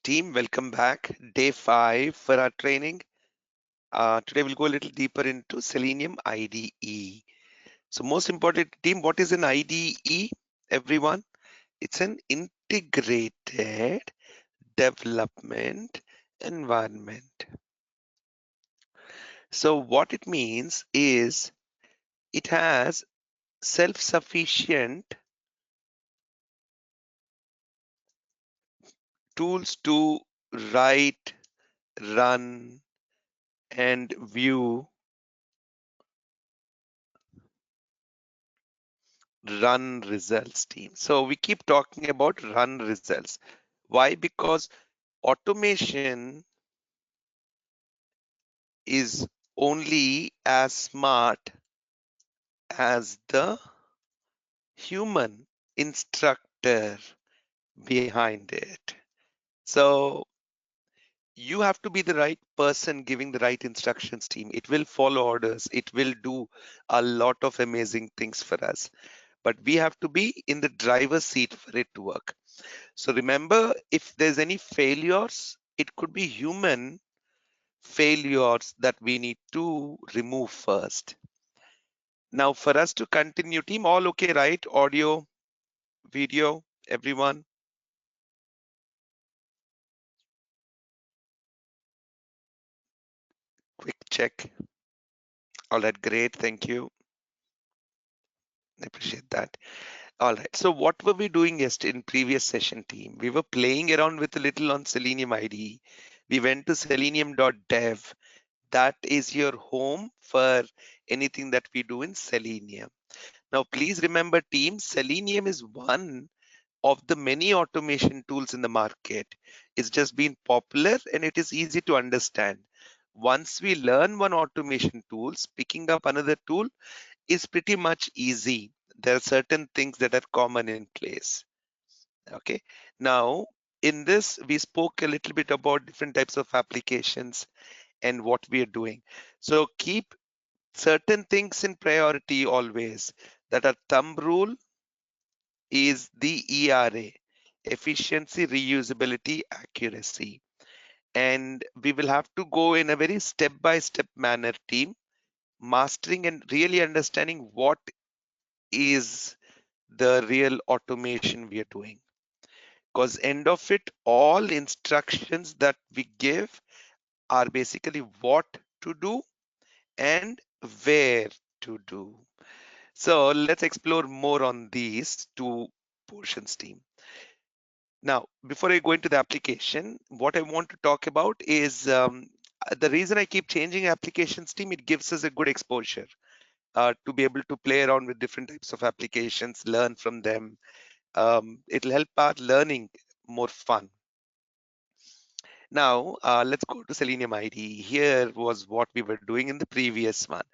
Team, welcome back. Day 5 for our training. Today we'll go a little deeper into Selenium IDE. So most important team, what is an IDE, everyone? It's an integrated development environment. So what it means is it has self-sufficient tools to write, run, and view run results team. So we keep talking about run results. Why? Because automation is only as smart as the human instructor behind it. So you have to be the right person giving the right instructions team. It will follow orders. It will do a lot of amazing things for us. But we have to be in the driver's seat for it to work. So remember, if there's any failures, it could be human failures that we need to remove first. Now, for us to continue, team, all okay, right? Audio, video, everyone? Quick check. All right, great. Thank you. I appreciate that. All right. So what were we doing yesterday in previous session, team? We were playing around with a little on Selenium IDE. We went to selenium.dev. That is your home for anything that we do in Selenium. Now, please remember, team, Selenium is one of the many automation tools in the market. It's just been popular and it is easy to understand. Once we learn one automation tools, picking up another tool is pretty much easy. There are certain things that are common in place. Okay. Now, in this, we spoke a little bit about different types of applications and what we are doing. So keep certain things in priority always. That our thumb rule is the ERA, efficiency, reusability, accuracy. And we will have to go in a very step-by-step manner, team, mastering and really understanding what is the real automation we are doing. Because end of it, all instructions that we give are basically what to do and where to do. So let's explore more on these two portions, team. Now, before I go into the application, what I want to talk about is the reason I keep changing applications, team, it gives us a good exposure to be able to play around with different types of applications, learn from them. It'll help our learning more fun. Now, let's go to Selenium IDE. Here was what we were doing in the previous one.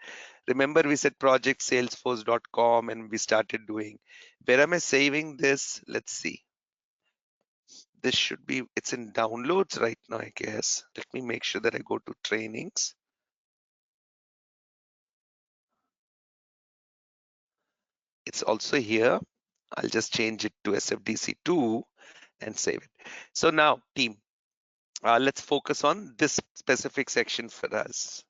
Remember, we said project salesforce.com and we started doing. Where am I saving this? Let's see. This should be, it's in downloads right now, I guess. Let me make sure that I go to trainings. It's also here. I'll just change it to SFDC2 and save it. So now, team, let's focus on this specific section for us.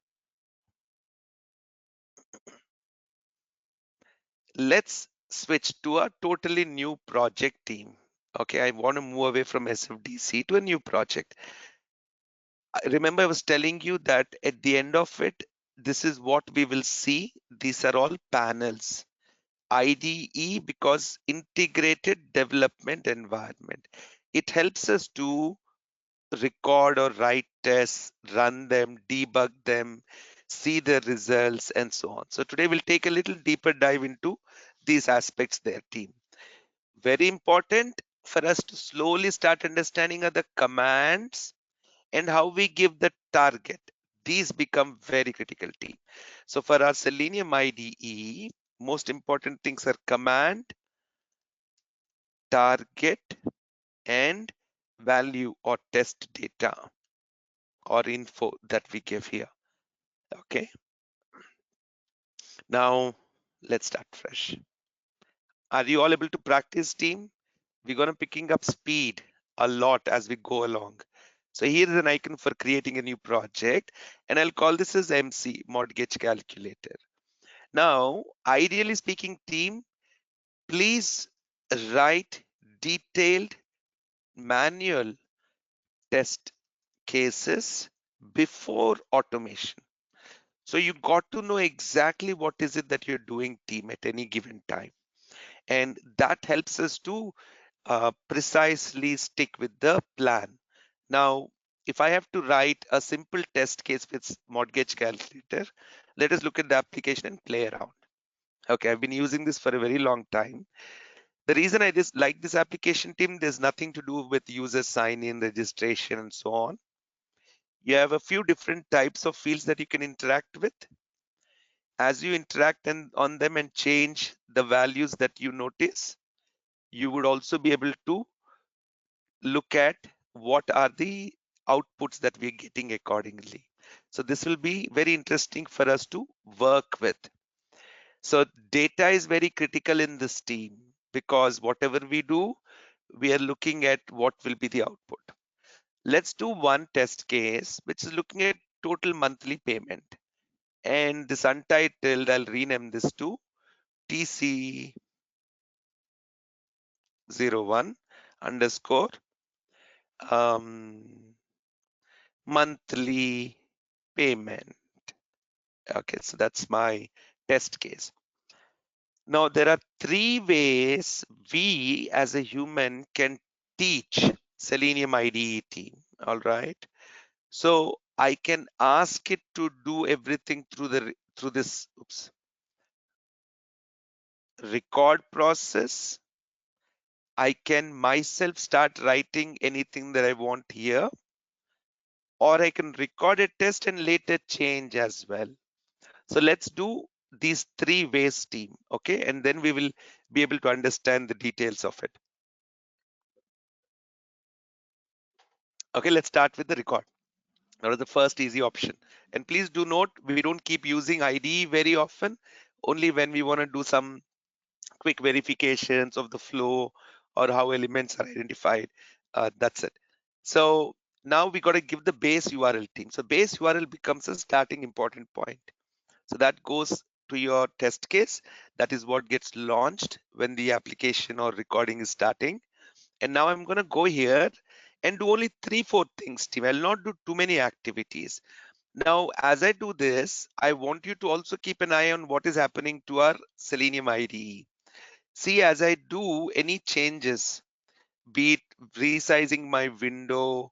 Let's switch to a totally new project, team. Okay, I want to move away from SFDC to a new project. Remember, I was telling you that at the end of it, this is what we will see. These are all panels. IDE because integrated development environment. It helps us to record or write tests, run them, debug them, see the results, and so on. So today we'll take a little deeper dive into these aspects there, team. Very important for us to slowly start understanding are the commands and how we give the target. These become very critical, team. So for our Selenium IDE, most important things are command, target, and value or test data or info that we give here. Okay. Now let's start fresh. Are you all able to practice, team? We're going to picking up speed a lot as we go along. So here is an icon for creating a new project, and I'll call this as MC, Mortgage Calculator. Now, ideally speaking, team, please write detailed manual test cases before automation. So you got to know exactly what is it that you're doing, team, at any given time. And that helps us to precisely stick with the plan. Now, if I have to write a simple test case with mortgage calculator, let us look at the application and play around. Okay, I've been using this for a very long time. The reason I like this application, team, there's nothing to do with user sign in, registration, and so on. You have a few different types of fields that you can interact with. As you interact on them and change the values that you notice, you would also be able to look at what are the outputs that we're getting accordingly. So this will be very interesting for us to work with. So data is very critical in this team because whatever we do, we are looking at what will be the output. Let's do one test case, which is looking at total monthly payment. And this untitled, I'll rename this to TC01 underscore monthly payment. Okay, so that's my test case. Now, there are three ways we as a human can teach Selenium IDE team. All right. So I can ask it to do everything through this record process. I can myself start writing anything that I want here, or I can record a test and later change as well. So let's do these three ways, team. Okay, and then we will be able to understand the details of it. Okay, let's start with the record. That is the first easy option. And please do note, we don't keep using IDE very often, only when we want to do some quick verifications of the flow or how elements are identified. That's it. So now we got to give the base URL, team. So base URL becomes a starting important point. So that goes to your test case. That is what gets launched when the application or recording is starting. And now I'm going to go here and do only 3-4 things, team. I'll not do too many activities. Now, as I do this, I want you to also keep an eye on what is happening to our Selenium IDE. See, as I do any changes, be it resizing my window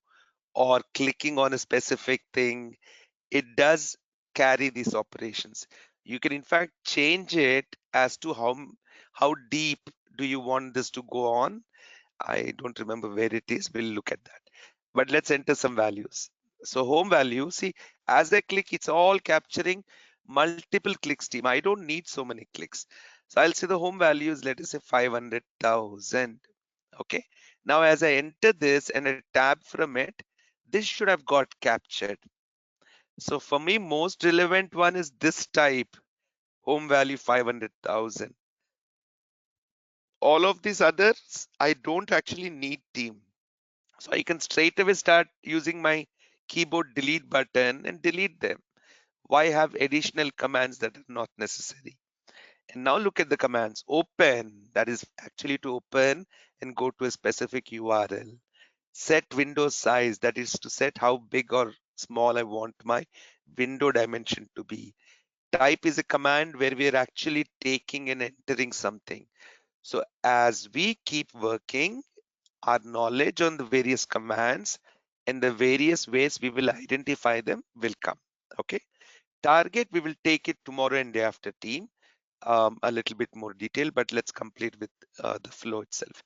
or clicking on a specific thing, it does carry these operations. You can in fact change it as to how deep do you want this to go on. I don't remember where it is. We'll look at that. But let's enter some values. So home value, see, as I click, it's all capturing multiple clicks, team. I don't need so many clicks. So I'll say the home value is, let us say 500,000. Okay. Now, as I enter this and a tab from it, this should have got captured. So for me, most relevant one is this type, home value 500,000. All of these others, I don't actually need, team. So I can straight away start using my keyboard delete button and delete them. Why have additional commands that are not necessary? And now look at the commands. Open, that is actually to open and go to a specific URL. Set window size, that is to set how big or small I want my window dimension to be. Type is a command where we are actually taking and entering something. So as we keep working, our knowledge on the various commands and the various ways we will identify them will come. Okay. Target, we will take it tomorrow and day after, team. A little bit more detail, but let's complete with the flow itself.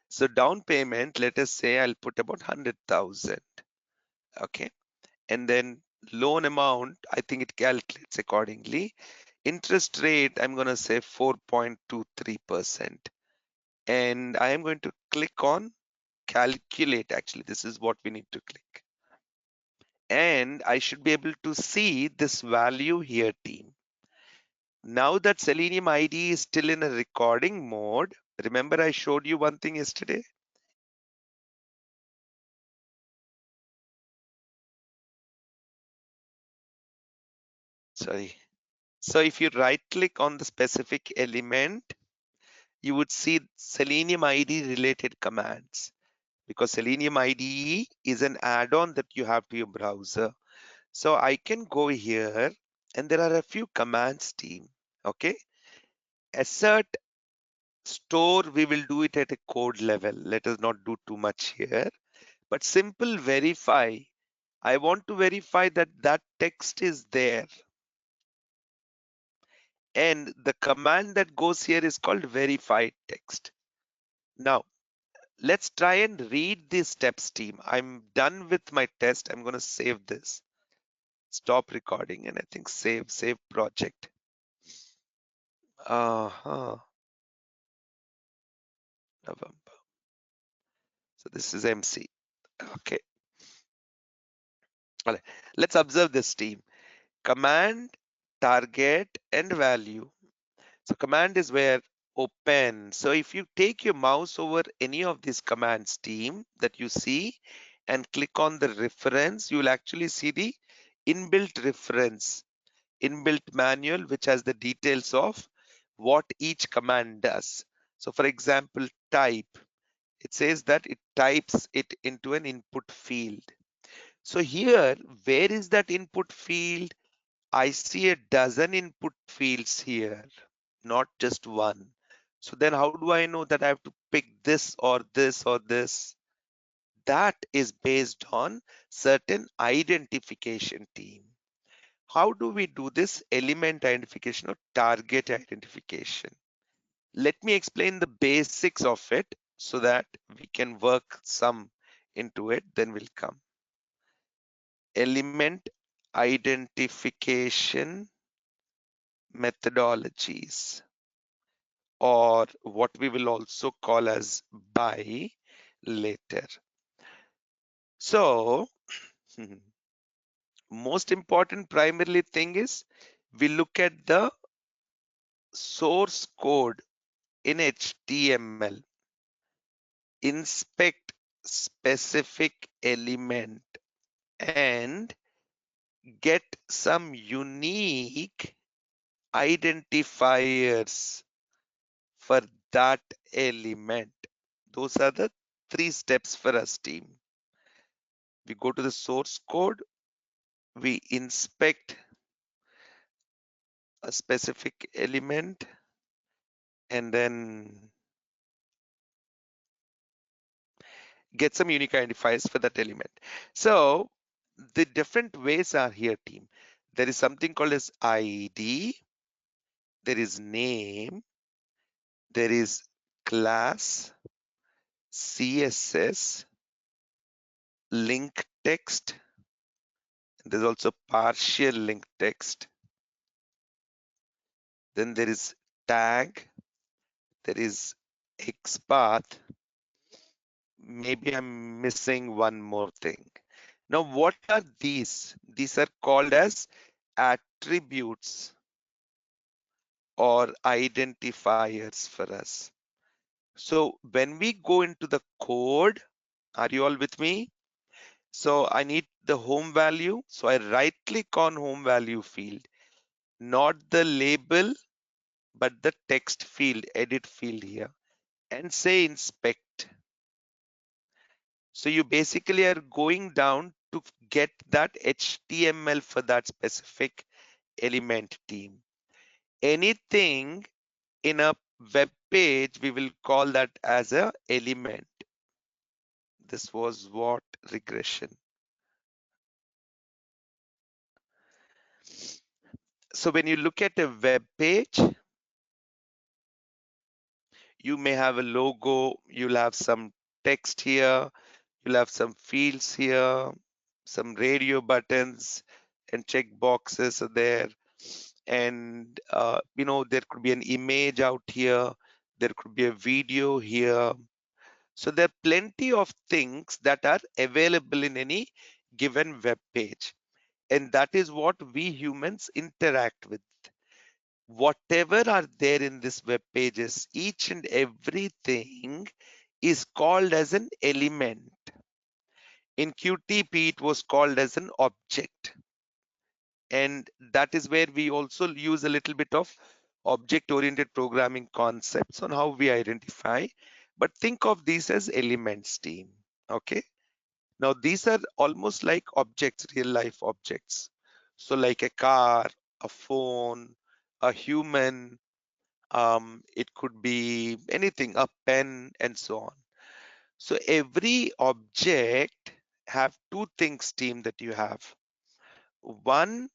So down payment, let us say I'll put about 100,000. Okay. And then loan amount, I think it calculates accordingly. Interest rate, I'm going to say 4.23%. And I am going to click on calculate. Actually, this is what we need to click. And I should be able to see this value here, team. Now that Selenium IDE is still in a recording mode, remember I showed you one thing yesterday? Sorry. So if you right click on the specific element, you would see Selenium IDE related commands, because Selenium IDE is an add-on that you have to your browser. So I can go here and there are a few commands team. Okay. Assert, store, we will do it at a code level. Let us not do too much here. But simple verify, I want to verify that that text is there. And the command that goes here is called verify text. Now, let's try and read these steps, team. I'm done with my test. I'm going to save this. Stop recording and I think save project. November. So this is MC. Okay. All right. Let's observe this, team. Command, target, and value. So command is where open. So if you take your mouse over any of these commands, team, that you see and click on the reference, you will actually see the inbuilt reference, inbuilt manual, which has the details of what each command does. So for example, type, it says that it types it into an input field. So here, where is that input field? I see a dozen input fields here, not just one. So then how do I know that I have to pick this or this or this? That is based on certain identification team. How do we do this element identification or target identification? Let me explain the basics of it so that we can work some into it, then we'll come. Element identification methodologies, or what we will also call as by later. So most important primarily thing is we look at the source code in HTML, inspect specific element and get some unique identifiers for that element. Those are the 3 steps for us, team. We go to the source code, we inspect a specific element, and then get some unique identifiers for that element. So the different ways are here, team. There is something called as ID, there is name, there is class, CSS, link text, there's also partial link text, then there is tag, there is xpath, maybe I'm missing one more thing. Now, what are these? These are called as attributes or identifiers for us. So when we go into the code, are you all with me? So I need the home value. So I right click on home value field, not the label, but the text field, edit field here, and say inspect. So you basically are going down to get that HTML for that specific element, team. Anything in a web page, we will call that as a element. This was what regression. So when you look at a web page, you may have a logo, you'll have some text here, you'll have some fields here, some radio buttons and check boxes are there. And there could be an image out here, there could be a video here. So there are plenty of things that are available in any given web page, and that is what we humans interact with. Whatever are there in this web pages, each and everything is called as an element. In QTP, it was called as an object. And that is where we also use a little bit of object-oriented programming concepts on how we identify. But think of these as elements, team. Okay. Now these are almost like objects, real life objects. So like a car, a phone, a human, it could be anything, a pen, and so on. So every object have two things, team, that you have. One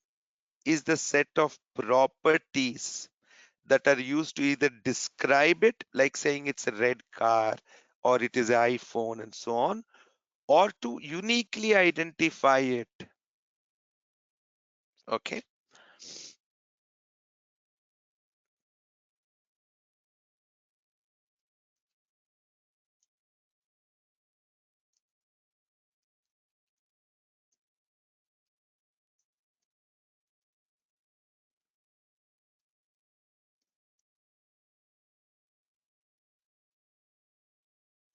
is the set of properties that are used to either describe it, like saying it's a red car or it is an iPhone and so on, or to uniquely identify it. Okay.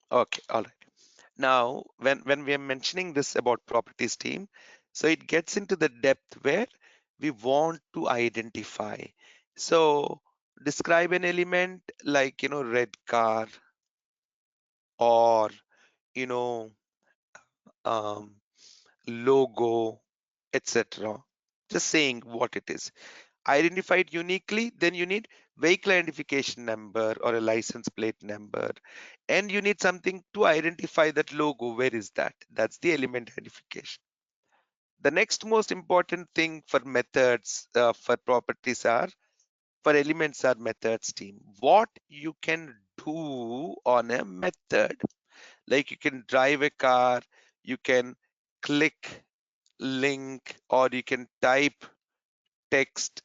Okay. All right. Now, when we are mentioning this about properties, team, so it gets into the depth where we want to identify. So describe an element like, red car, or, you know, um, logo, etc. Just saying what it is. Identify it uniquely, then you need vehicle identification number or a license plate number. And you need something to identify that logo. Where is that? That's the element identification. The next most important thing for methods, for properties are, for elements are methods, team. What you can do on a method, like you can drive a car, you can click link, or you can type text,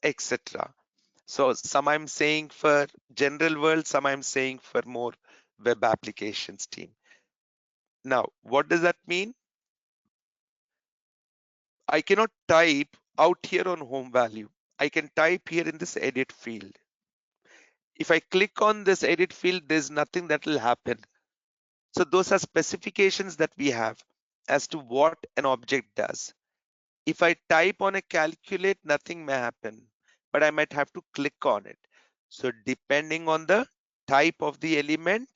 etc. So some I'm saying for general world, some I'm saying for more web applications, team. Now, what does that mean? I cannot type out here on home value. I can type here in this edit field. If I click on this edit field, there's nothing that will happen. So those are specifications that we have as to what an object does. If I type on a calculate, nothing may happen, but I might have to click on it. So depending on the type of the element,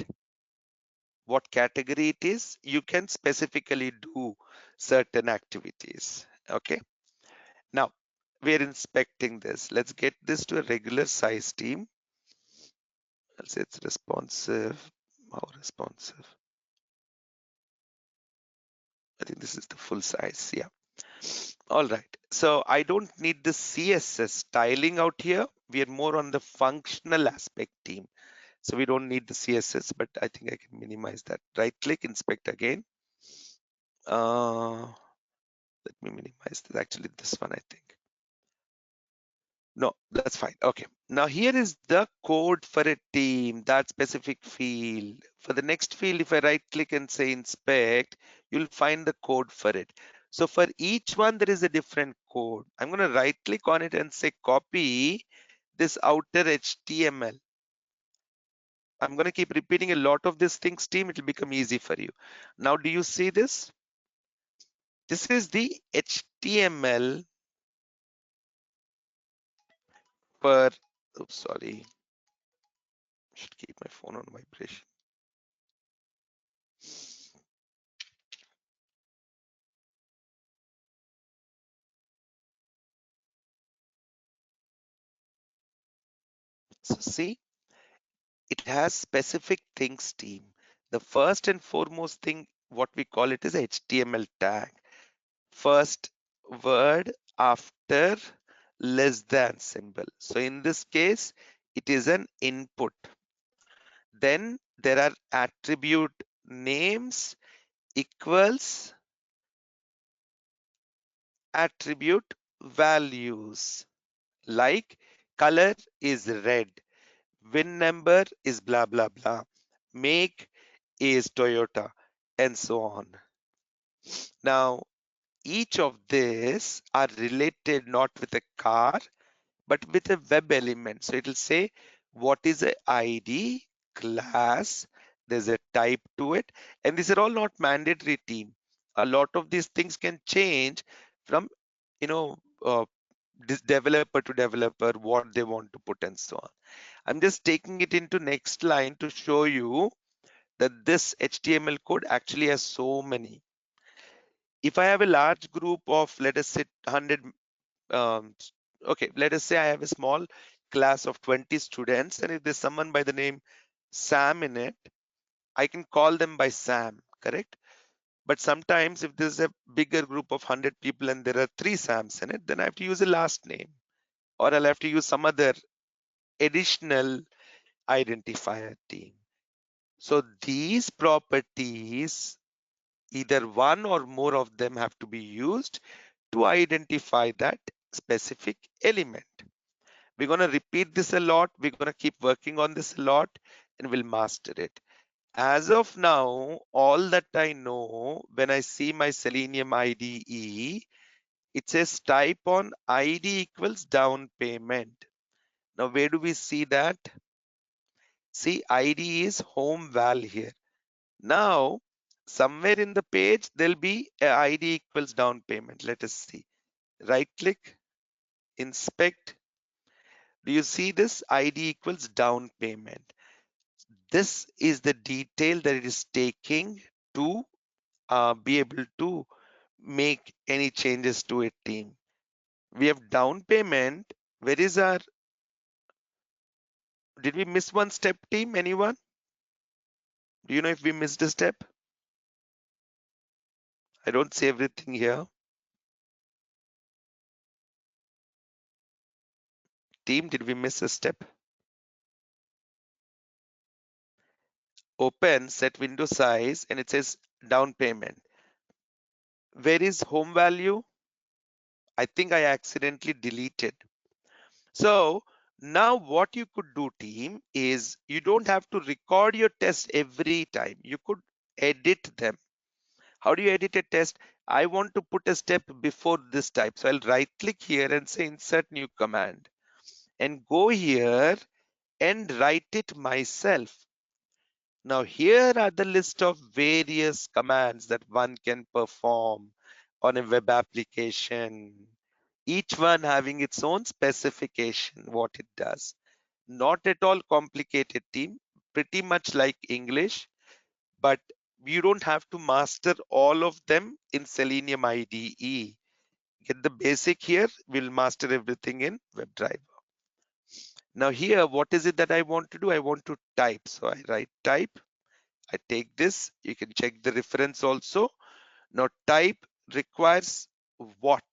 what category it is, you can specifically do certain activities. Okay. Now we're inspecting this. Let's get this to a regular size, team. Let's say it's responsive. How responsive? I think this is the full size. Yeah. All right. So I don't need the CSS styling out here. We are more on the functional aspect, team. So we don't need the CSS, but I think I can minimize that. Right click, inspect again. Let me minimize this. Actually, this one, I think. No, that's fine. Okay. Now here is the code for a team, that specific field. For the next field, if I right click and say inspect, you'll find the code for it. So for each one, there is a different code. I'm going to right click on it and say copy this outer HTML. I'm going to keep repeating a lot of these things, team. It will become easy for you. Now, do you see this? This is the HTML for, oops, sorry. Should keep my phone on vibration. So see, it has specific things, team. The first and foremost thing, what we call it is HTML tag. First word after less than symbol. So in this case, it is an input. Then there are attribute names equals attribute values, like color is red, VIN number is blah blah blah, make is Toyota, and so on. Now each of these are related not with a car but with a web element. So it will say what is a ID, class, there's a type to it, and these are all not mandatory, team. A lot of these things can change from uh, this developer to developer what they want to put and so on. I'm just taking it into next line to show you that this HTML code actually has so many. If I have a large group of, let us say 100, um, okay, let us say I have a small class of 20 students, and if there's someone by the name Sam in it, I can call them by Sam, correct? But sometimes if there's a bigger group of 100 people and there are 3 Sams in it, then I have to use a last name, or I'll have to use some other additional identifier team. So these properties, either one or more of them have to be used to identify that specific element. We're going to repeat this a lot. We're going to keep working on this a lot and we'll master it. As of now, all that I know, when I see my Selenium IDE, it says type on ID equals down payment. Now, where do we see that? See, ID is home val here. Now, somewhere in the page, there'll be a ID equals down payment. Let us see. Right click, inspect. Do you see this? ID equals down payment. This is the detail that it is taking to be able to make any changes to a team. We have down payment. Where is our, did we miss one step, team? Anyone? Do you know if we missed a step? I don't see everything here. Team, did we miss a step? Open, set window size, and it says down payment. Where is home value? I think I accidentally deleted. So now what you could do, team, is you don't have to record your test every time. You could edit them. How do you edit a test? I want to put a step before this type. So I'll right click here and say insert new command and go here and write it myself. Now here are the list of various commands that one can perform on a web application, each one having its own specification, what it does. Not at all complicated, team, pretty much like English, but you don't have to master all of them in Selenium IDE. Get the basic here, we'll master everything in WebDriver. Now here, what is it that I want to do? I want to type. So I write type. I take this. You can check the reference also. Now type requires what?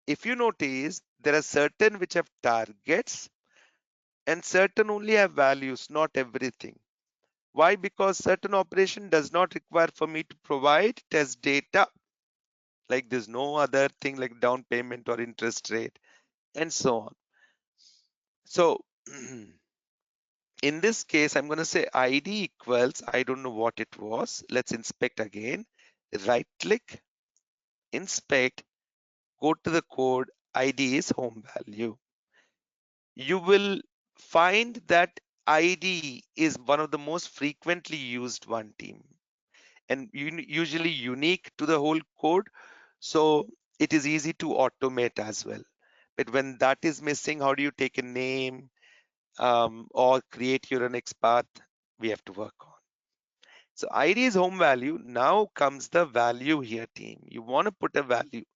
If you notice, there are certain which have targets and certain only have values, not everything. Why? Because certain operation does not require for me to provide test data. Like there's no other thing like down payment or interest rate and so on. So in this case, I'm going to say ID equals, I don't know what it was. Let's inspect again. Right click, inspect, go to the code, ID is home value. You will find that ID is one of the most frequently used one, team, and usually unique to the whole code. So it is easy to automate as well. But when that is missing, how do you take a name or create your own XPath? We have to work on. So ID is home value. Now comes the value here, team. You want to put a value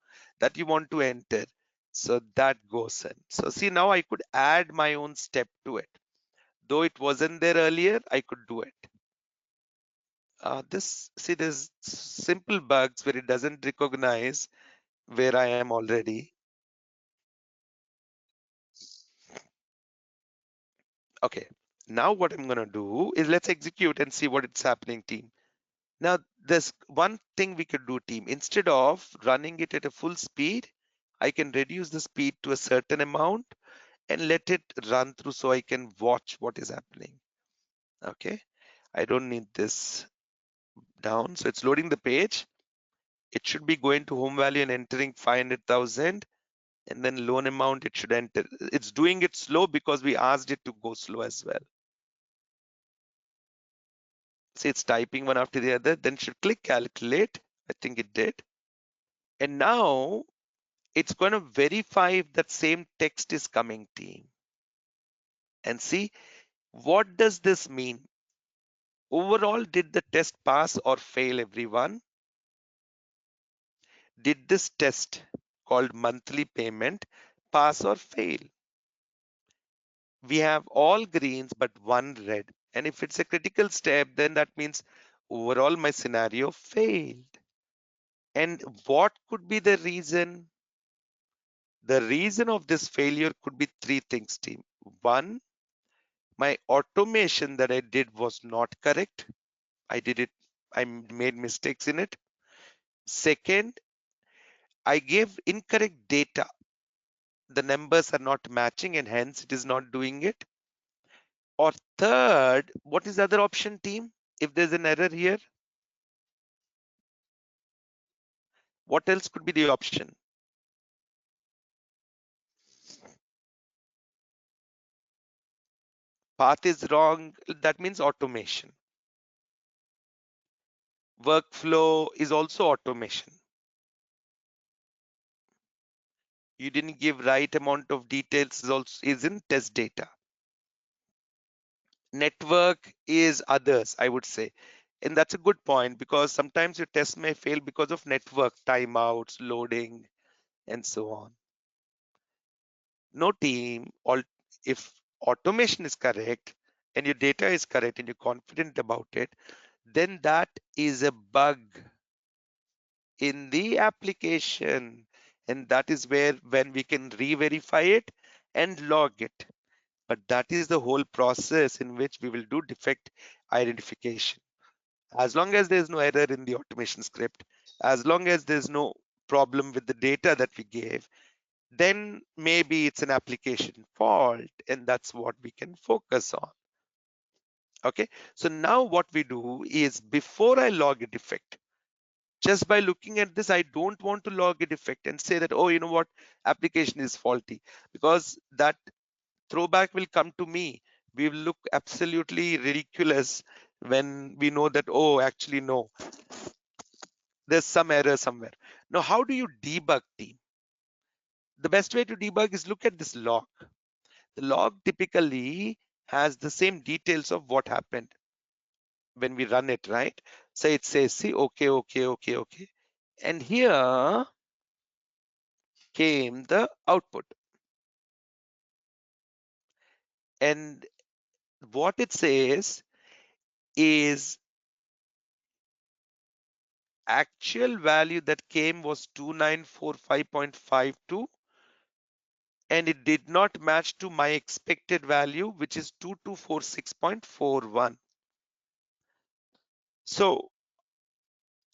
that you want to enter. So that goes in. So see, now I could add my own step to it. Though it wasn't there earlier, I could do it. See, there's simple bugs where it doesn't recognize where I am already. Okay, now what I'm gonna do is let's execute and see what it's happening, team. Now, there's one thing we could do, team. Instead of running it at a full speed, I can reduce the speed to a certain amount and let it run through so I can watch what is happening. Okay, I don't need this down. So it's loading the page. It should be going to home value and entering 500,000, and then loan amount it should enter. It's doing it slow because we asked it to go slow as well. See, it's typing one after the other, then should click calculate. I think it did. And now It's going to verify if that same text is coming, team. And see, what does this mean? Overall, did the test pass or fail, everyone? Did this test called monthly payment pass or fail? We have all greens but one red. And if it's a critical step, then that means overall my scenario failed. And what could be the reason? The reason of this failure could be three things, team. One, my automation that I did was not correct. I made mistakes in it. Second, I gave incorrect data. The numbers are not matching and hence it is not doing it. Or third, what is the other option, team? If there's an error here, what else could be the option? Path is wrong, that means automation. Workflow is also automation. You didn't give right amount of details is in test data. Network is others, I would say. And that's a good point because sometimes your test may fail because of network timeouts, loading, and so on. No, team, if automation is correct and your data is correct and you're confident about it, then that is a bug in the application. And that is where when we can re-verify it and log it. But that is the whole process in which we will do defect identification. As long as there's no error in the automation script, as long as there's no problem with the data that we gave, then maybe it's an application fault and that's what we can focus on. Okay, so now what we do is before I log a defect, just by looking at this, I don't want to log a defect and say that, oh, you know what, application is faulty, because that throwback will come to me. We will look absolutely ridiculous when we know that, oh, actually, no, there's some error somewhere. Now, how do you debug, team? The best way to debug is look at this log. The log typically has the same details of what happened when we run it, right? So it says, see, okay, okay, okay, okay. And here came the output. And what it says is actual value that came was 2945.52 and it did not match to my expected value, which is 2246.41. So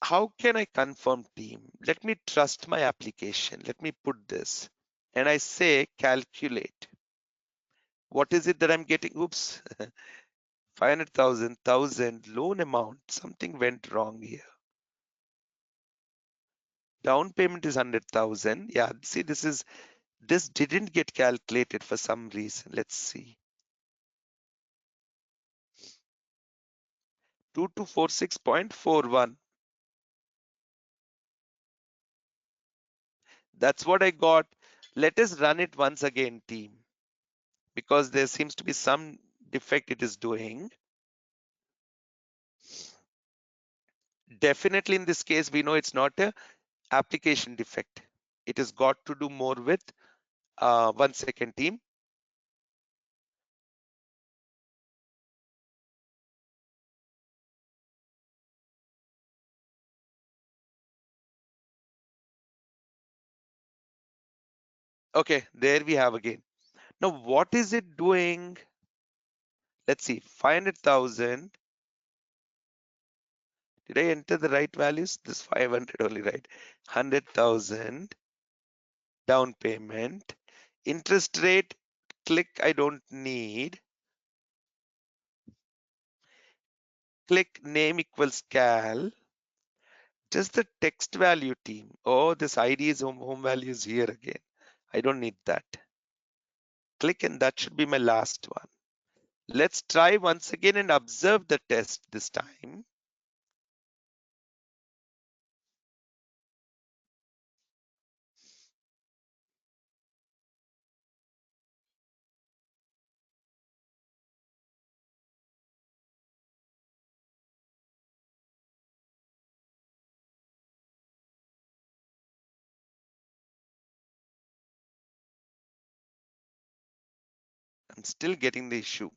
how can I confirm, team? Let me trust my application. Let me put this and I say calculate. What is it that I'm getting? Oops, 500,000 loan amount. Something went wrong here. Down payment is 100,000. Yeah, see, this didn't get calculated for some reason. Let's see. 2246.41. That's what I got. Let us run it once again, team, because there seems to be some defect it is doing. Definitely in this case, we know it's not a application defect. It has got to do more with 1 second, team. Okay, there we have again. Now, what is it doing? Let's see, 500,000. Did I enter the right values? This 500 only, right? 100,000 down payment. Interest rate, click, I don't need. Click name equals cal. Just the text value, team. Oh, this ID is home value is here again. I don't need that. Click and that should be my last one. Let's try once again and observe the test this time. still getting the issue.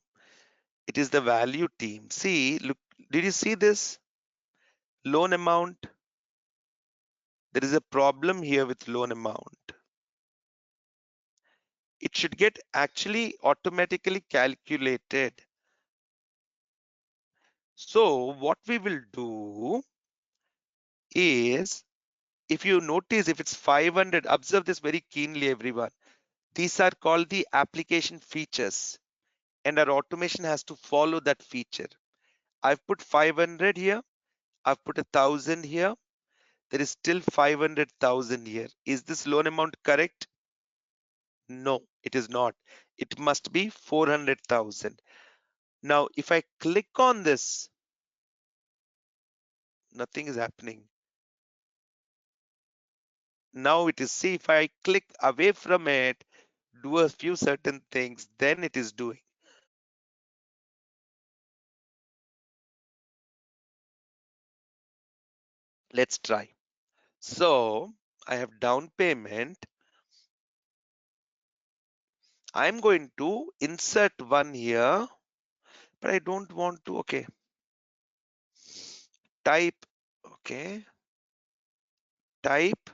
It is the value team. See, look, did you see this? Loan amount. There is a problem here with loan amount. It should get actually automatically calculated. So what we will do is, if you notice, if it's 500, observe this very keenly, everyone. These are called the application features, and our automation has to follow that feature. I've put 500 here. I've put 1,000 here. There is still 500,000 here. Is this loan amount correct? No, it is not. It must be 400,000. Now, if I click on this, nothing is happening. Now it is, see, if I click away from it, do a few certain things, then it is doing. Let's try. So I have down payment. I'm going to insert one here, but I don't want to. Okay. Type. Okay. Type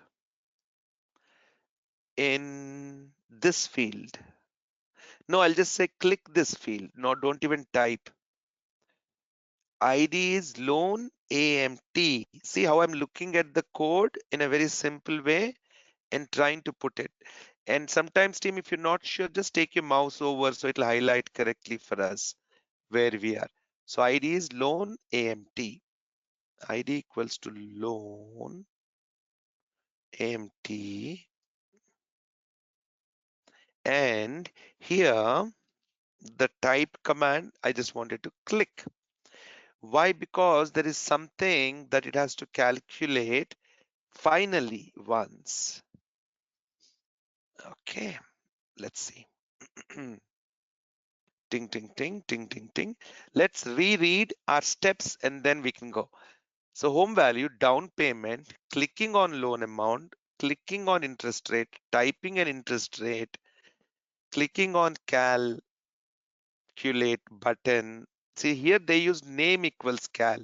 in this field. No, I'll just say click this field. No, don't even type. ID is loan AMT. See how I'm looking at the code in a very simple way and trying to put it. And sometimes, team, if you're not sure, just take your mouse over so it'll highlight correctly for us where we are. So ID is loan AMT. ID equals to loan AMT. And here, the type command, I just wanted to click. Why? Because there is something that it has to calculate finally once. Okay, let's see. Ting, ting, ting, ting, ting, ting. Let's reread our steps and then we can go. So home value, down payment, clicking on loan amount, clicking on interest rate, typing an interest rate, clicking on calculate button. See here they use name equals cal.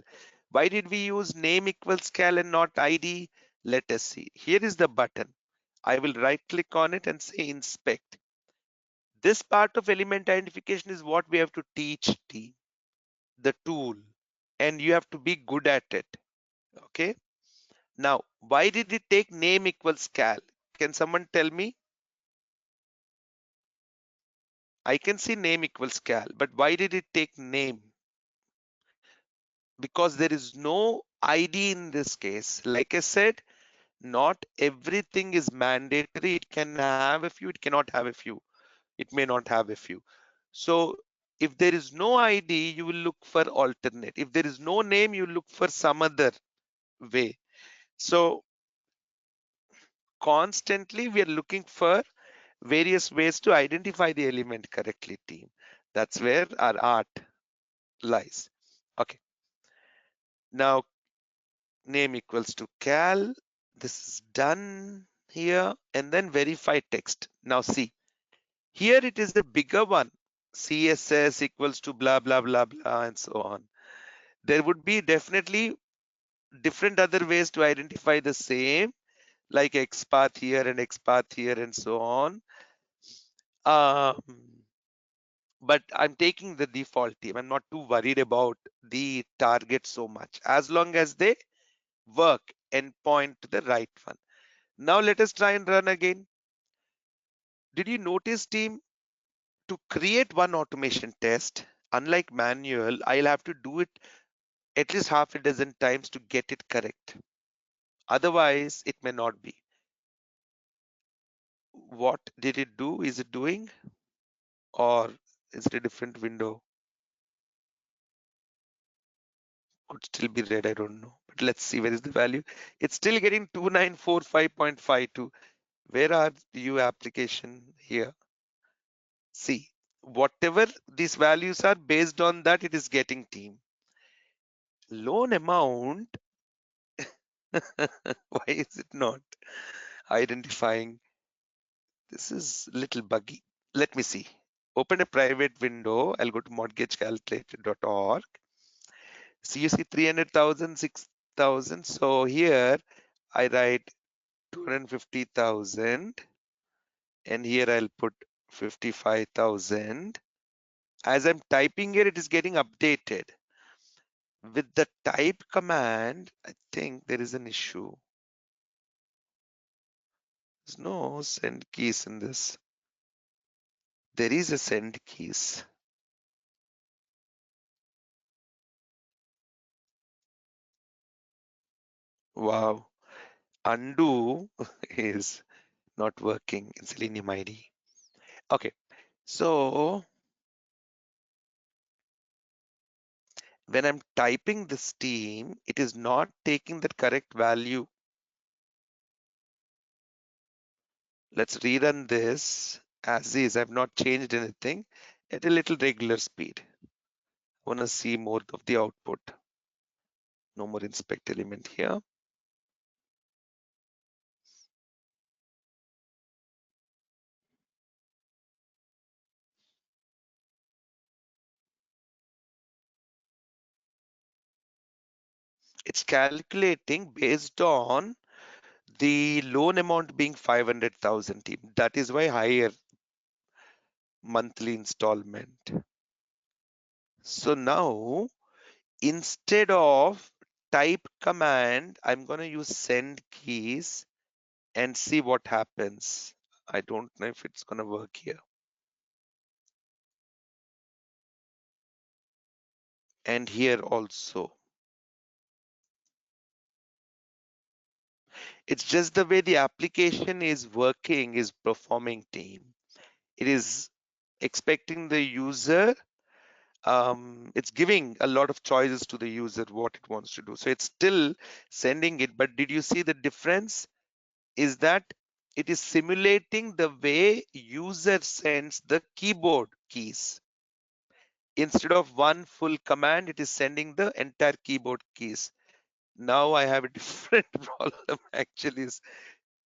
Why did we use name equals cal and not ID? Let us see. Here is the button. I will right click on it and say inspect. This part of element identification is what we have to teach the tool, and you have to be good at it. Okay. Now, why did it take name equals cal? Can someone tell me? I can see name equals cal, but why did it take name? Because there is no ID in this case. Like I said, not everything is mandatory. It can have a few, it cannot have a few. It may not have a few. So if there is no ID, you will look for alternate. If there is no name, you look for some other way. So constantly we are looking for various ways to identify the element correctly, team. That's where our art lies. Okay. Now name equals to cal. This is done here, and then verify text. Now see, here it is a bigger one. CSS equals to blah, blah, blah, blah, and so on. There would be definitely different other ways to identify the same, like xPath here and xPath here and so on. But I'm taking the default team. I'm not too worried about the target so much, as long as they work and point to the right one. Now let us try and run again. Did you notice, team, to create one automation test, unlike manual, I'll have to do it at least half a dozen times to get it correct. Otherwise, it may not be. What did it do? Is it doing? Or is it a different window? Could still be red, I don't know. But let's see, where is the value? It's still getting 2945.52. Where are you application here? See, whatever these values are, based on that, it is getting team. Loan amount, why is it not identifying? This is little buggy. Let me see. Open a private window. I'll go to mortgagecalculator.org. So you see 300,000, 6,000. So here I write 250,000 and here I'll put 55,000. As I'm typing here, it is getting updated. With the type command, I think there is an issue. There's no send keys in this. There is a send keys. Wow. Undo is not working in Selenium IDE. Okay. So when I'm typing this team, it is not taking the correct value. Let's rerun this as is. I've not changed anything at a little regular speed. I want to see more of the output. No more inspect element here. It's calculating based on the loan amount being 500,000 team. That is why higher monthly installment. So now instead of type command, I'm going to use send keys and see what happens. I don't know if it's going to work here. And here also. It's just the way the application is working, is performing team. It is expecting the user. It's giving a lot of choices to the user what it wants to do. So it's still sending it. But did you see the difference? Is that it is simulating the way user sends the keyboard keys. Instead of one full command, it is sending the entire keyboard keys. Now I have a different problem actually. Is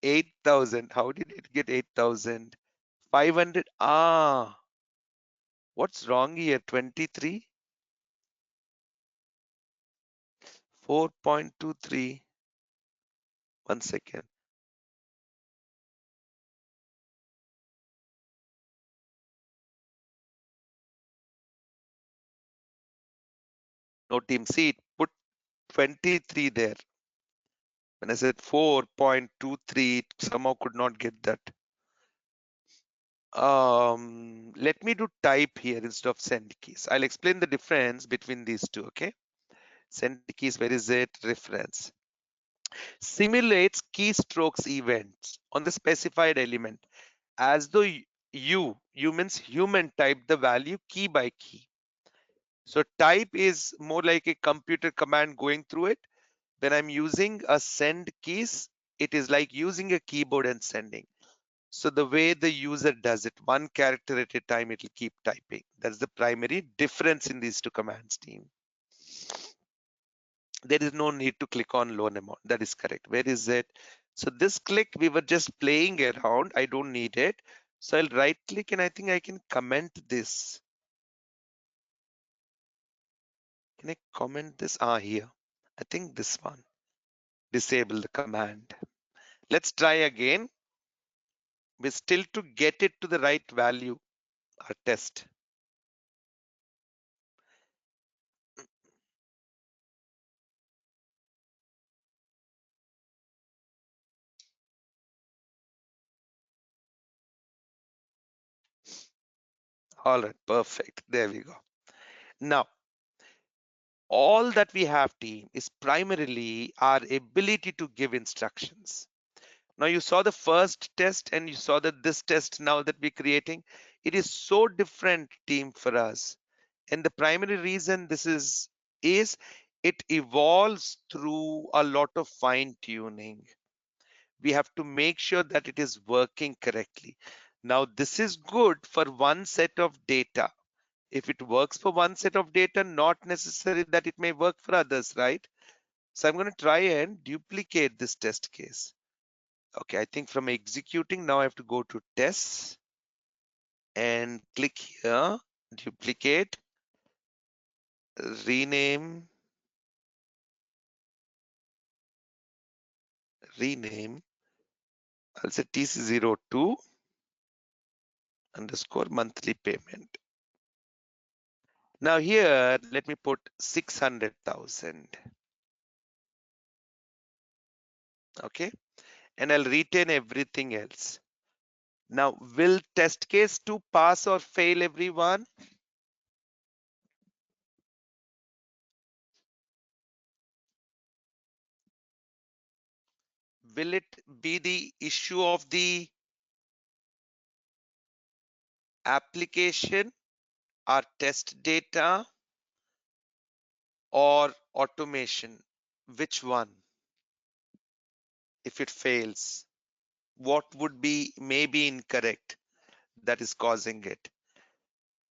8,000. How did it get 8,000? 500. What's wrong here? 23? 4.23. 1 second. No team. See, it put 23 there. When I said 4.23, it somehow could not get that. Let me do type here instead of send keys. I'll explain the difference between these two, okay? Send keys, where is it? Reference. Simulates keystrokes events on the specified element as though you means human type the value key by key. So type is more like a computer command going through it. When I'm using a send keys, it is like using a keyboard and sending. So the way the user does it, one character at a time, it will keep typing. That's the primary difference in these two commands, team. There is no need to click on loan amount. That is correct. Where is it? So this click, we were just playing around. I don't need it. So I'll right click and I think I can comment this. Can I comment this? Here. I think this one. Disable the command. Let's try again. We're still to get it to the right value, our test. All right, perfect. There we go. Now, all that we have, team, is primarily our ability to give instructions. Now you saw the first test and you saw that this test now that we're creating, it is so different, team, for us. And the primary reason this is it evolves through a lot of fine tuning. We have to make sure that it is working correctly. Now this is good for one set of data. If it works for one set of data, not necessary that it may work for others, right? So I'm going to try and duplicate this test case. Okay, I think from executing, now I have to go to tests. and click here, duplicate, rename, I'll say TC02 underscore monthly payment. Now here, let me put 600,000. Okay, and I'll retain everything else. Now, will test case 2 pass or fail, everyone? Will it be the issue of the application, our test data, or automation? Which one? If it fails, what would be maybe incorrect that is causing it?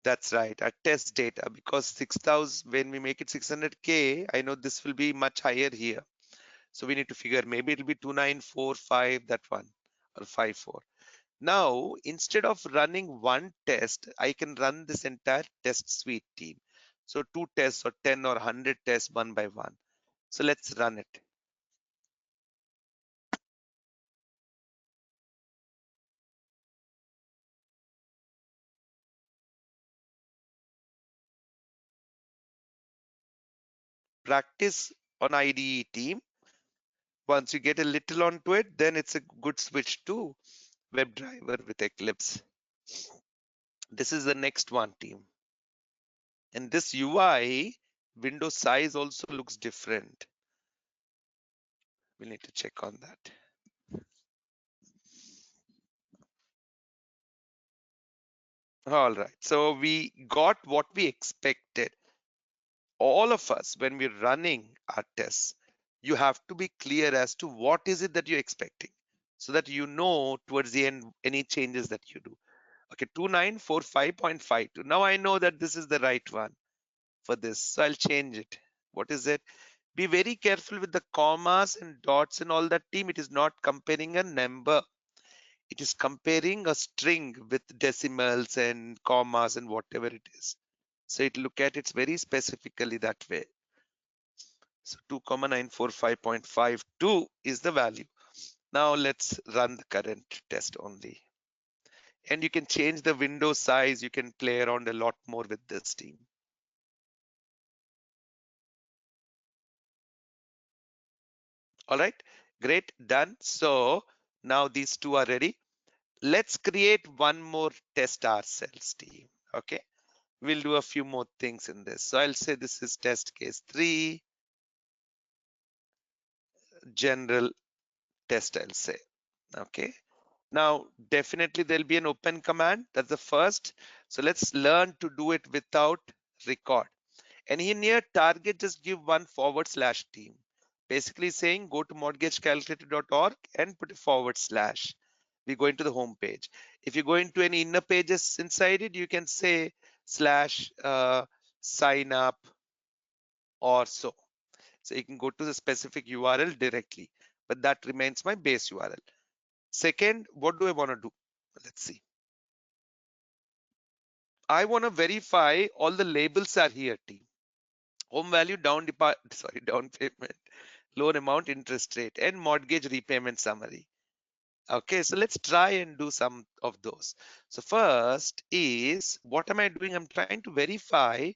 That's right, our test data, because 6,000, when we make it 600K, I know this will be much higher here. So we need to figure, maybe it'll be 2945, that one, or 54. Now, instead of running one test, I can run this entire test suite team. So 2 tests or 10 or 100 tests one by one. So let's run it. Practice on IDE team. Once you get a little onto it, then it's a good switch to WebDriver with Eclipse. This is the next one team. And this UI window size also looks different. We'll need to check on that. All right, so we got what we expected. All of us, when we're running our tests, you have to be clear as to what is it that you're expecting, so that you know towards the end any changes that you do. Okay, 2945.52. Now I know that this is the right one for this, so I'll change it. What is it? Be very careful with the commas and dots and all that, team. It is not comparing a number. It is comparing a string with decimals and commas and whatever it is. So it look at it very specifically that way. So 2,945.52 is the value. Now let's run the current test only. And you can change the window size. You can play around a lot more with this team. All right, great, done. So now these two are ready. Let's create one more test ourselves team. Okay, we'll do a few more things in this. So I'll say this is test case 3, general test, I'll say. Okay, now definitely there'll be an open command. That's the first. So let's learn to do it without record. And in here, target, just give one / team. Basically saying go to mortgagecalculator.org and put a /. We go into the home page. If you go into any inner pages inside it, you can say /sign up or so. So you can go to the specific URL directly, but that remains my base URL. Second, what do I want to do? Let's see. I want to verify all the labels are here, team. Home value, down payment, loan amount, interest rate, and mortgage repayment summary. Okay, so let's try and do some of those. So first is, what am I doing? I'm trying to verify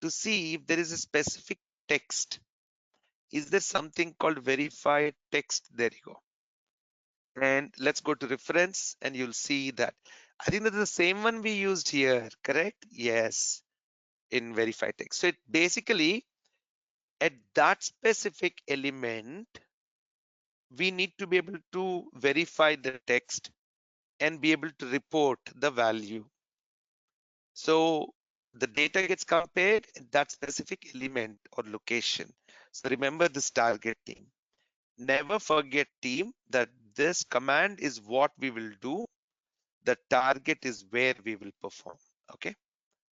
to see if there is a specific text. Is there something called verify text? There you go. And let's go to reference and you'll see that. I think that's the same one we used here, correct? Yes, in verify text. So it basically, at that specific element, we need to be able to verify the text and be able to report the value. So the data gets compared at that specific element or location. So remember this target team. Never forget, team, that this command is what we will do. The target is where we will perform. Okay,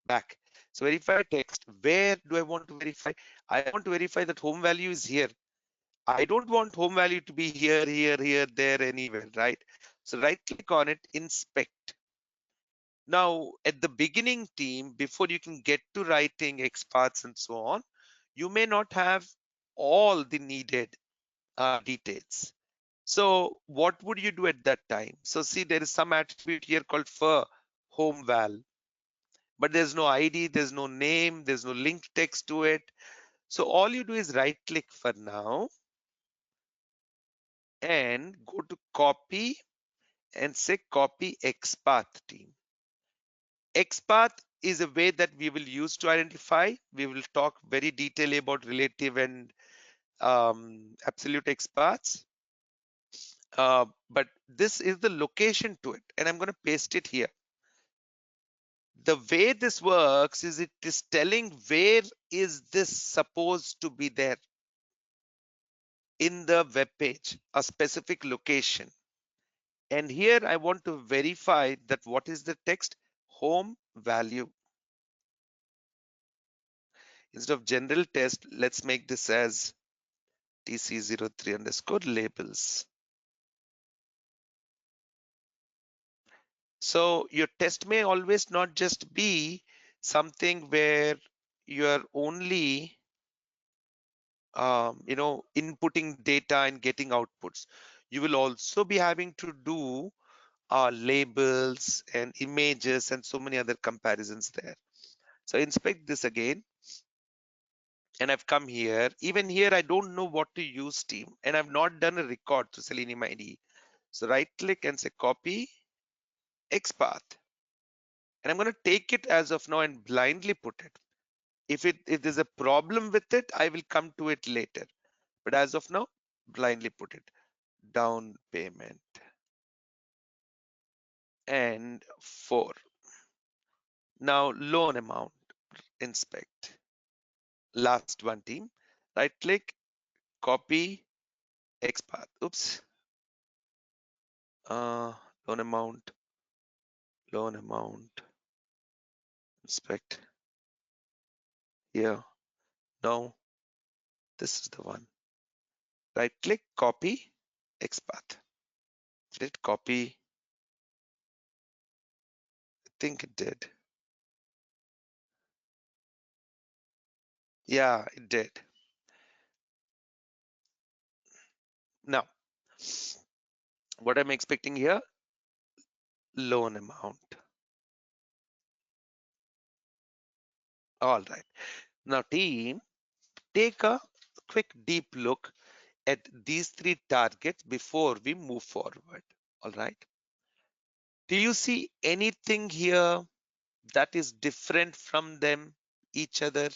back. So verify text. Where do I want to verify? I want to verify that home value is here. I don't want home value to be here, here, here, there, anywhere, right? So right click on it, inspect. Now, at the beginning team, before you can get to writing XPaths and so on, you may not have all the needed details. So what would you do at that time? So see, there is some attribute here called for home val, but there's no ID, there's no name, there's no link text to it. So all you do is right click for now and go to copy and say copy XPath team. XPath is a way that we will use to identify. We will talk very detailed about relative and absolute XPaths. But this is the location to it, and I'm going to paste it here. The way this works is it is telling where is this supposed to be there in the web page, a specific location. And here I want to verify that what is the text home value. Instead of general test, let's make this as tc03 underscore labels. So your test may always not just be something where you're only inputting data and getting outputs. You will also be having to do labels and images and so many other comparisons there. So inspect this again. And I've come here. Even here, I don't know what to use team. And I've not done a record to Selenium IDE. So right click and say copy XPath. And I'm going to take it as of now and blindly put it. If there's a problem with it, I will come to it later. But as of now, blindly put it. Down payment. And 4. Now loan amount. Inspect. Last one team. Right click, copy XPath. Oops. Loan amount. Loan amount. Inspect. Here. No. This is the one. Right click, copy XPath. Did it copy? I think it did. Yeah, it did. Now, what I'm expecting here, loan amount. All right. Now, team, take a quick deep look at these 3 targets before we move forward. All right. Do you see anything here that is different from them, each other?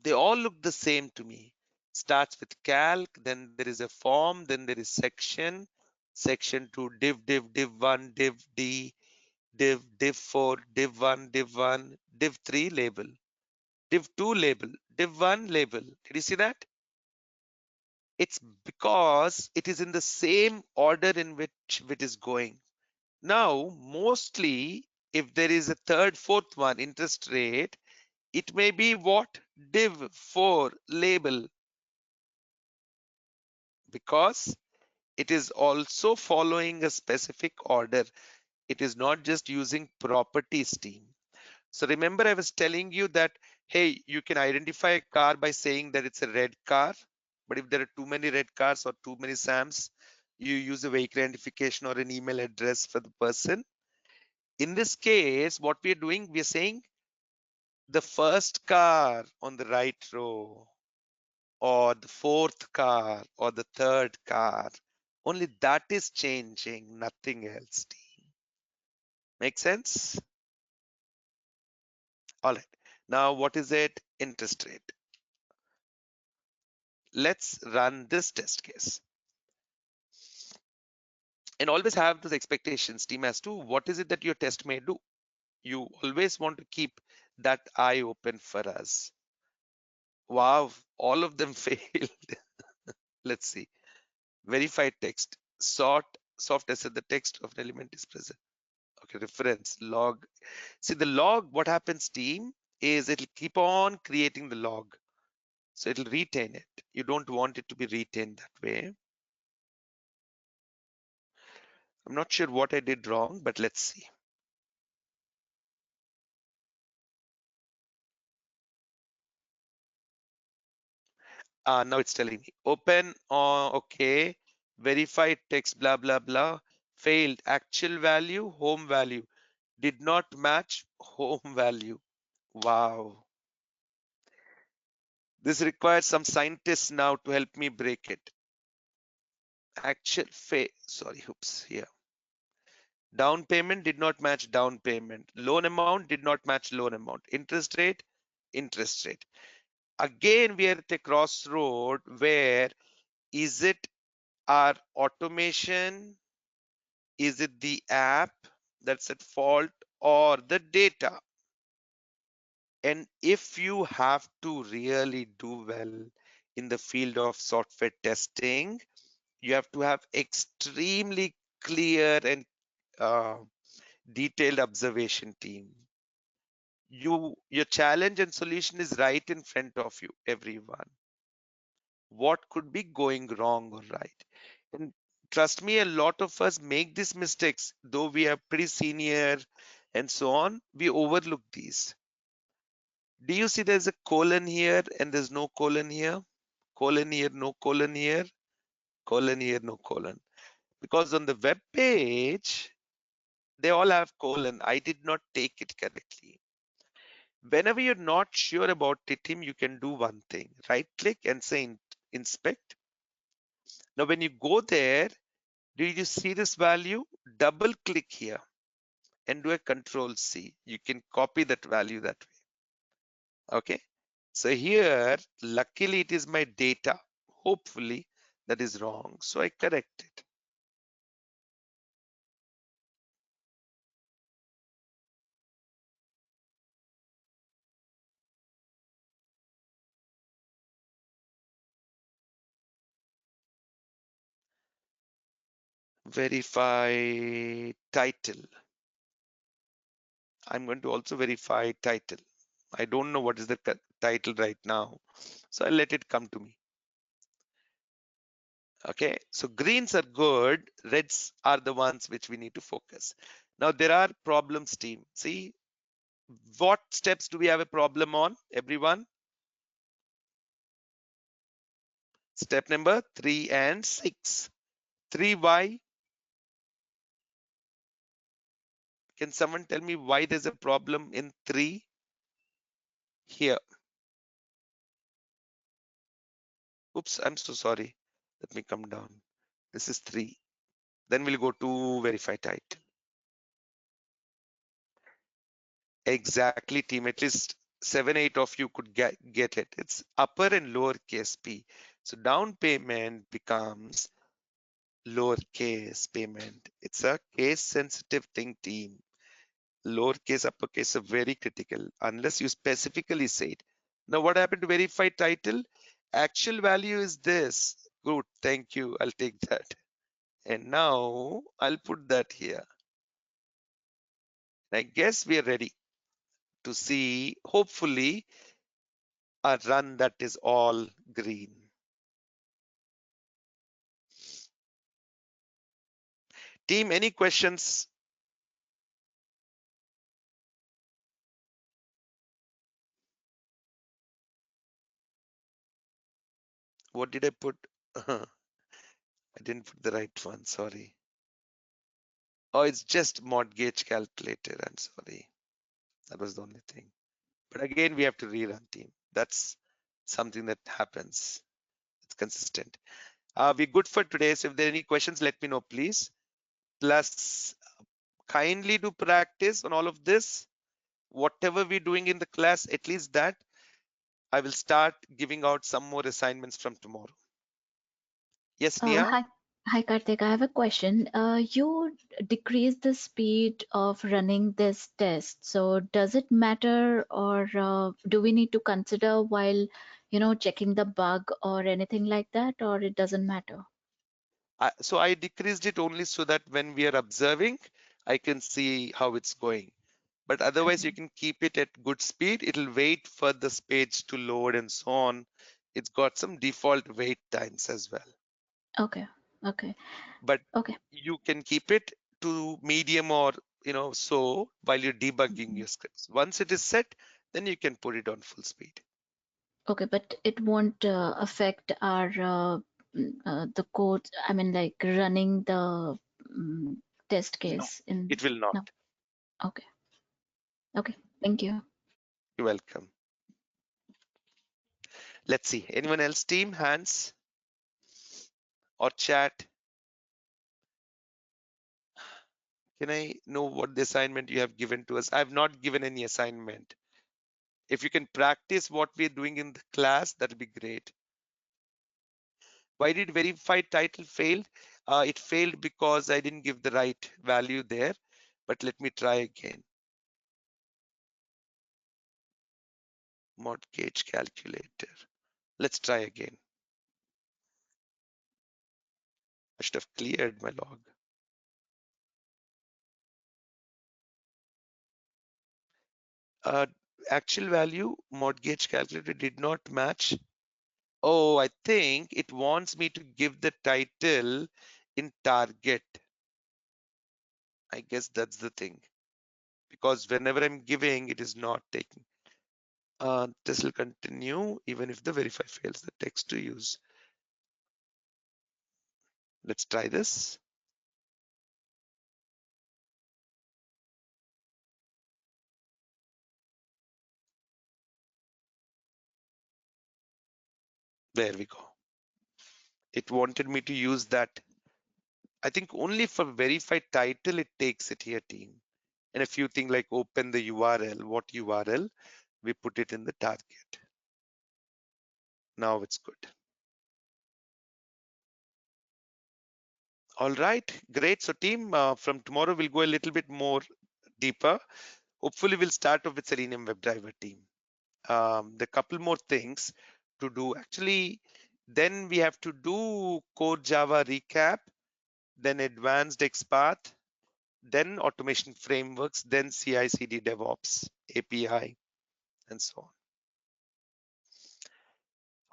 They all look the same to me. Starts with calc, then there is a form, then there is section, section 2, div 1, div d, div 4, div 1, div 1, div 3 label, div 2 label, div 1 label. Did you see that? It's because it is in the same order in which it is going. Now, mostly, if there is a third, fourth one, interest rate, it may be what? Div 4 label, because it is also following a specific order. It is not just using properties team. So remember I was telling you that, hey, you can identify a car by saying that it's a red car. But if there are too many red cars or too many Sams, you use a vehicle identification or an email address for the person. In this case, what we are doing, we are saying the first car on the right row, or the fourth car, or the third car. Only that is changing, nothing else. Make sense? All right. Now, what is it? Interest rate. Let's run this test case. And always have those expectations, team, as to what is it that your test may do. You always want to keep that eye open for us. Wow, all of them failed. Let's see. Verified text. Soft as the text of an element is present. Okay, reference, log. See the log, what happens, team, is it'll keep on creating the log. So it'll retain it. You don't want it to be retained that way. I'm not sure what I did wrong, but let's see. Now it's telling me open. Okay. Verified text, blah, blah, blah. Failed. Actual value, home value. Did not match home value. Wow. This requires some scientists now to help me break it. Sorry, oops, here. Down payment did not match down payment. Loan amount did not match loan amount. Interest rate, interest rate. Again, we are at a crossroad where is it our automation? Is it the app that's at fault or the data? And if you have to really do well in the field of software testing, you have to have extremely clear and uh, detailed observation team. Your challenge and solution is right in front of you, everyone. What could be going wrong or right? And trust me, a lot of us make these mistakes, though we are pretty senior and so on, we overlook these. Do you see there's a colon here and there's no colon here? Colon here, no colon here, colon here, no colon. Because on the web page, they all have colon. I did not take it correctly. Whenever you're not sure about it, team, you can do one thing. Right click and say inspect. Now, when you go there, do you see this value? Double click here and do a control C. You can copy that value that way. Okay. So here, luckily it is my data. Hopefully that is wrong. So I correct it. Verify title. I'm going to also verify title. I don't know what is the title right now. So I'll let it come to me. Okay, so greens are good, reds are the ones which we need to focus. Now there are problems, team. See, what steps do we have a problem on, everyone? Step number 3 and 6. 3, why? Can someone tell me why there's a problem in 3? Here. Oops, I'm so sorry. Let me come down. This is 3. Then we'll go to verify title. Exactly, team. At least 7, 8 of you could get it. It's upper and lowercase p. So down payment becomes lowercase payment. It's a case sensitive thing, team. Lowercase, uppercase are very critical unless you specifically say it. Now, what happened to verify title? Actual value is this. Good, thank you. I'll take that. And now I'll put that here. I guess we are ready to see, hopefully, a run that is all green. Team, any questions? What did I put? I didn't put the right one, sorry. Oh, it's just mortgage calculator. I'm sorry. That was the only thing. But again, we have to rerun, team. That's something that happens. It's consistent. We're good for today. So if there are any questions, let me know, please. Plus, kindly do practice on all of this. Whatever we're doing in the class, at least that, I will start giving out some more assignments from tomorrow. Yes, Nia? Hi, Karthik. I have a question. You decrease the speed of running this test. So does it matter, or do we need to consider while, checking the bug or anything like that, or it doesn't matter? So I decreased it only so that when we are observing, I can see how it's going. But otherwise, you Okay. can keep it at good speed. It'll wait for the page to load and so on. It's got some default wait times as well. Okay. Okay. But Okay. you can keep it to medium or so while you're debugging Mhm. your scripts. Once it is set, then you can put it on full speed. Okay, but it won't affect our the code. I mean, like running the test No, case in. it will not. No. Okay. Okay. Thank you. You're welcome. Let's see. Anyone else team? Hands or chat? Can I know what the assignment you have given to us? I've not given any assignment. If you can practice what we're doing in the class, that'll be great. Why did verified title fail? It failed because I didn't give the right value there, but let me try again. Mortgage calculator. Let's try again. I should have cleared my log. Uh, Actual value mortgage calculator did not match. Oh, I think it wants me to give the title in target. I guess that's the thing. Because whenever I'm giving, it is not taking. This will continue even if the verify fails. The text to use. Let's try this. There we go. It wanted me to use that. I think only for verified title, it takes it here, team. And a few things like open the URL, what URL, we put it in the target. Now it's good. All right, great. So team, from tomorrow, we'll go a little bit more deeper. Hopefully we'll start off with Selenium WebDriver team. The couple more things to do. Actually, then we have to do core Java recap, then advanced XPath, then automation frameworks, then CI/CD DevOps, API, and so on.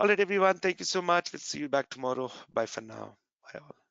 All right, everyone. Thank you so much. We'll see you back tomorrow. Bye for now. Bye all.